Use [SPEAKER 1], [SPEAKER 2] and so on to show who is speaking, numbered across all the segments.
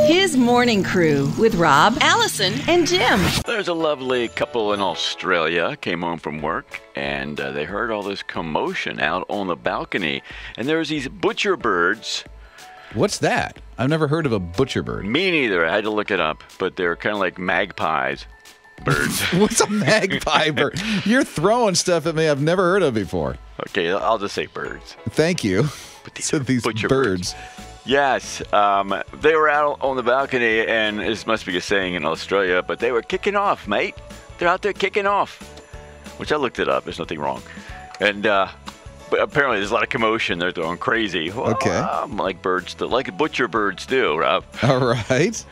[SPEAKER 1] His Morning Crew with Rob, Allison, and Jim.
[SPEAKER 2] There's a lovely couple in Australia, came home from work, and they heard all this commotion out on the balcony. And there's these butcher birds.
[SPEAKER 3] What's that? I've never heard of a butcher bird.
[SPEAKER 2] Me neither. I had to look it up, but they're kind of like magpies birds.
[SPEAKER 3] What's a magpie bird? You're throwing stuff at me I've never heard of before.
[SPEAKER 2] Okay, I'll just say birds.
[SPEAKER 3] Thank you.
[SPEAKER 2] But these
[SPEAKER 3] So these
[SPEAKER 2] butcher
[SPEAKER 3] birds.
[SPEAKER 2] Yes, they were out on the balcony, and this must be a saying in Australia, but they were kicking off, mate. They're out there kicking off, which I looked it up. There's nothing wrong. And but apparently there's a lot of commotion. They're going crazy.
[SPEAKER 3] Okay.
[SPEAKER 2] Like birds do, like butcher birds do, Rob.
[SPEAKER 3] All right.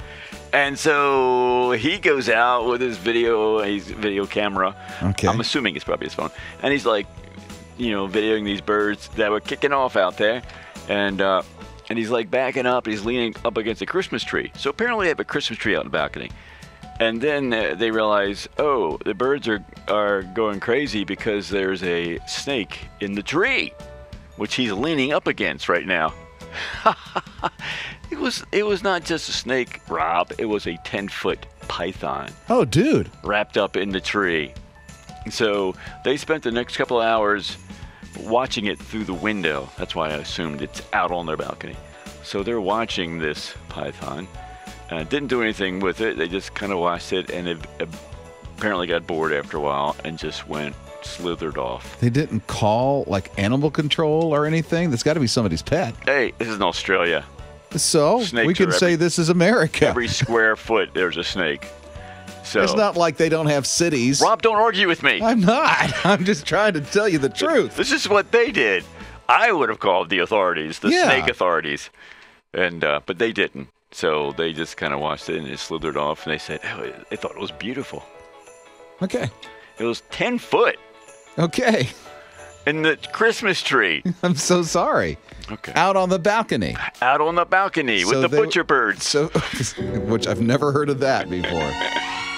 [SPEAKER 2] And so he goes out with his video camera.
[SPEAKER 3] Okay.
[SPEAKER 2] I'm assuming it's probably his phone. And he's like, videoing these birds that were kicking off out there. And he's like backing up. He's leaning up against a Christmas tree. So apparently they have a Christmas tree out in the balcony. And then they realize, the birds are going crazy because there's a snake in the tree, which he's leaning up against right now. It was not just a snake, Rob. It was a 10-foot python.
[SPEAKER 3] Oh, dude.
[SPEAKER 2] Wrapped up in the tree. So they spent the next couple of hours watching it through the window. That's why I assumed it's out on their balcony. So they're watching this python. Didn't do anything with it. They just kind of watched it, and it apparently got bored after a while and just slithered off.
[SPEAKER 3] They didn't call like animal control or anything? That's got to be somebody's pet.
[SPEAKER 2] Hey, this is in Australia.
[SPEAKER 3] So
[SPEAKER 2] Snakes
[SPEAKER 3] we can say this is America.
[SPEAKER 2] Every square foot, there's a snake. So
[SPEAKER 3] it's not like they don't have cities.
[SPEAKER 2] Rob, don't argue with me.
[SPEAKER 3] I'm not. I'm just trying to tell you the truth.
[SPEAKER 2] This is what they did. I would have called the authorities, the snake authorities, and but they didn't. So they just kind of watched it and it slithered off. And they said, they thought it was beautiful.
[SPEAKER 3] Okay.
[SPEAKER 2] It was 10 foot
[SPEAKER 3] Okay.
[SPEAKER 2] in the Christmas tree.
[SPEAKER 3] I'm so sorry.
[SPEAKER 2] Okay.
[SPEAKER 3] Out on the balcony.
[SPEAKER 2] Out on the balcony with the butcher birds.
[SPEAKER 3] So, which I've never heard of that before.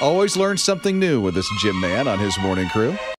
[SPEAKER 3] Always learn something new with this Jim Man on his Morning Crew.